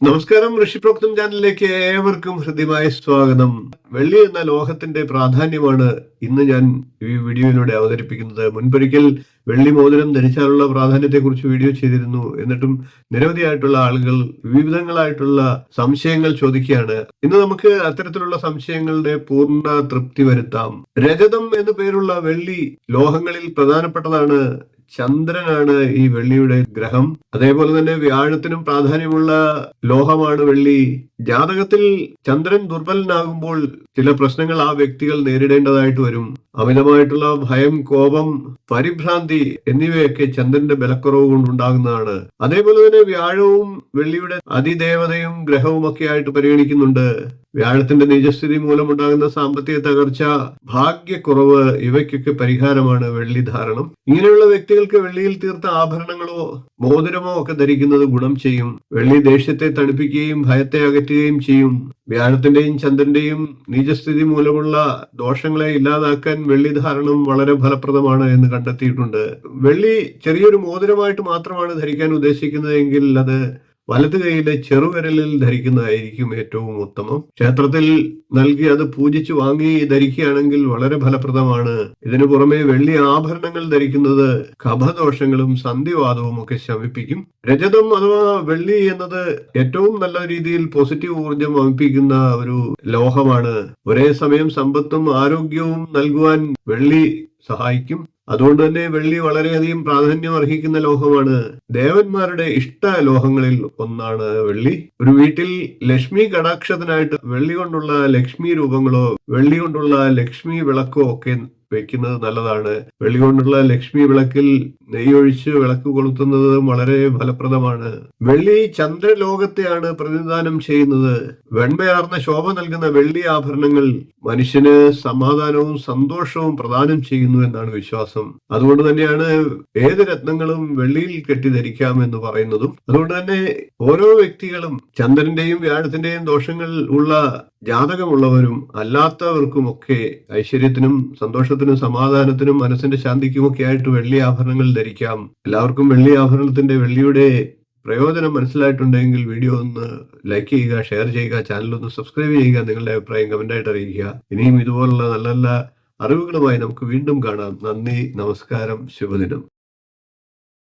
നമസ്കാരം. ഋഷിപ്രോക്തം ചാനലിലേക്ക് ഏവർക്കും ഹൃദ്യമായ സ്വാഗതം. വെള്ളി എന്ന ലോഹത്തിന്റെ പ്രാധാന്യമാണ് ഇന്ന് ഞാൻ ഈ വീഡിയോയിലൂടെ അവതരിപ്പിക്കുന്നത്. മുൻപൊരിക്കൽ വെള്ളി മോതിരം ധരിച്ചാലുള്ള പ്രാധാന്യത്തെക്കുറിച്ച് വീഡിയോ ചെയ്തിരുന്നു. എന്നിട്ടും നിരവധിയായിട്ടുള്ള ആളുകൾ വിവിധങ്ങളായിട്ടുള്ള സംശയങ്ങൾ ചോദിക്കുകയാണ്. ഇന്ന് നമുക്ക് അത്തരത്തിലുള്ള സംശയങ്ങളുടെ പൂർണ്ണ തൃപ്തി വരുത്താം. രജതം എന്നു പേരുള്ള വെള്ളി ലോഹങ്ങളിൽ പ്രധാനപ്പെട്ടതാണ്. ചന്ദ്രനാണ് ഈ വെള്ളിയുടെ ഗ്രഹം. അതേപോലെ തന്നെ വ്യാഴത്തിനും പ്രാധാന്യമുള്ള ലോഹമാണ് വെള്ളി. ജാതകത്തിൽ ചന്ദ്രൻ ദുർബലനാകുമ്പോൾ ചില പ്രശ്നങ്ങൾ ആ വ്യക്തികൾ നേരിടേണ്ടതായിട്ട് വരും. അമിതമായിട്ടുള്ള ഭയം, കോപം, പരിഭ്രാന്തി എന്നിവയൊക്കെ ചന്ദ്രന്റെ ബലക്കുറവ് കൊണ്ടുണ്ടാകുന്നതാണ്. അതേപോലെ തന്നെ വ്യാഴവും വെള്ളിയുടെ അതിദേവതയും ഗ്രഹവും ഒക്കെ ആയിട്ട് പരിഗണിക്കുന്നുണ്ട്. വ്യാഴത്തിന്റെ നിജസ്ഥിതി മൂലമുണ്ടാകുന്ന സാമ്പത്തിക തകർച്ച, ഭാഗ്യക്കുറവ് ഇവയ്ക്കൊക്കെ പരിഹാരമാണ് വെള്ളി ധാരണം. ഇങ്ങനെയുള്ള വ്യക്തികൾക്ക് വെള്ളിയിൽ തീർത്ത ആഭരണങ്ങളോ മോതിരമോ ഒക്കെ ധരിക്കുന്നത് ഗുണം ചെയ്യും. വെള്ളി ദേഷ്യത്തെ തണുപ്പിക്കുകയും ഭയത്തെ അകറ്റുകയും ചെയ്യും. വ്യാഴത്തിന്റെയും ചന്ദ്രന്റെയും നീചസ്ഥിതി മൂലമുള്ള ദോഷങ്ങളെ ഇല്ലാതാക്കാൻ വെള്ളി ധാരണം വളരെ ഫലപ്രദമാണ് എന്ന് കണ്ടെത്തിയിട്ടുണ്ട്. വെള്ളി ചെറിയൊരു മോതിരമായിട്ട് മാത്രമാണ് ധരിക്കാൻ ഉദ്ദേശിക്കുന്നതെങ്കിൽ അത് വലത് കൈയിലെ ചെറുവിരലിൽ ധരിക്കുന്നതായിരിക്കും ഏറ്റവും ഉത്തമം. ക്ഷേത്രത്തിൽ നൽകി അത് പൂജിച്ച് വാങ്ങി ധരിക്കുകയാണെങ്കിൽ വളരെ ഫലപ്രദമാണ്. ഇതിനു പുറമെ വെള്ളി ആഭരണങ്ങൾ ധരിക്കുന്നത് കഫദോഷങ്ങളും സന്ധിവാതവും ഒക്കെ ശമിപ്പിക്കും. രജതം അഥവാ വെള്ളി എന്നത് ഏറ്റവും നല്ല രീതിയിൽ പോസിറ്റീവ് ഊർജം വമിപ്പിക്കുന്ന ഒരു ലോഹമാണ്. ഒരേ സമയം സമ്പത്തും ആരോഗ്യവും നൽകുവാൻ വെള്ളി സഹായിക്കും. അതുകൊണ്ട് തന്നെ വെള്ളി വളരെയധികം പ്രാധാന്യം അർഹിക്കുന്ന ലോഹമാണ്. ദേവന്മാരുടെ ഇഷ്ട ലോഹങ്ങളിൽ ഒന്നാണ് വെള്ളി. ഒരു വീട്ടിൽ ലക്ഷ്മി കടാക്ഷത്തിനായിട്ട് വെള്ളി കൊണ്ടുള്ള ലക്ഷ്മി രൂപങ്ങളോ വെള്ളി കൊണ്ടുള്ള ലക്ഷ്മി വിളക്കോ ഒക്കെ വെക്കുന്നത് നല്ലതാണ്. വെള്ളി കൊണ്ടുള്ള ലക്ഷ്മി വിളക്കിൽ നെയ്യൊഴിച്ച് വിളക്ക് കൊളുത്തുന്നത് വളരെ ഫലപ്രദമാണ്. വെള്ളി ചന്ദ്രലോകത്തെയാണ് പ്രതിനിധാനം ചെയ്യുന്നത്. വെണ്മയാർന്ന ശോഭ നൽകുന്ന വെള്ളി ആഭരണങ്ങൾ മനുഷ്യന് സമാധാനവും സന്തോഷവും പ്രദാനം ചെയ്യുന്നു എന്നാണ് വിശ്വാസം. അതുകൊണ്ട് തന്നെയാണ് ഏത് രത്നങ്ങളും വെള്ളിയിൽ കെട്ടിധരിക്കാം എന്ന് പറയുന്നതും. അതുകൊണ്ട് തന്നെ ഓരോ വ്യക്തികളും ചന്ദ്രന്റെയും വ്യാഴത്തിന്റെയും ദോഷങ്ങൾ ഉള്ള ജാതകമുള്ളവരും അല്ലാത്തവർക്കുമൊക്കെ ഐശ്വര്യത്തിനും സന്തോഷത്തിനും സമാധാനത്തിനും മനസ്സിന്റെ ശാന്തിക്കുമൊക്കെ ആയിട്ട് വെള്ളി ആഭരണങ്ങൾ ധരിക്കാം. എല്ലാവർക്കും വെള്ളി ആഭരണത്തിന്റെ വെള്ളിയുടെ പ്രയോജനം മനസ്സിലായിട്ടുണ്ടെങ്കിൽ വീഡിയോ ഒന്ന് ലൈക്ക് ചെയ്യുക, ഷെയർ ചെയ്യുക, ചാനൽ ഒന്ന് സബ്സ്ക്രൈബ് ചെയ്യുക, നിങ്ങളുടെ അഭിപ്രായം കമന്റായിട്ട് അറിയിക്കുക. ഇനിയും ഇതുപോലുള്ള നല്ല നല്ല അറിവുകളുമായി നമുക്ക് വീണ്ടും കാണാം. നന്ദി, നമസ്കാരം, ശുഭദിനം.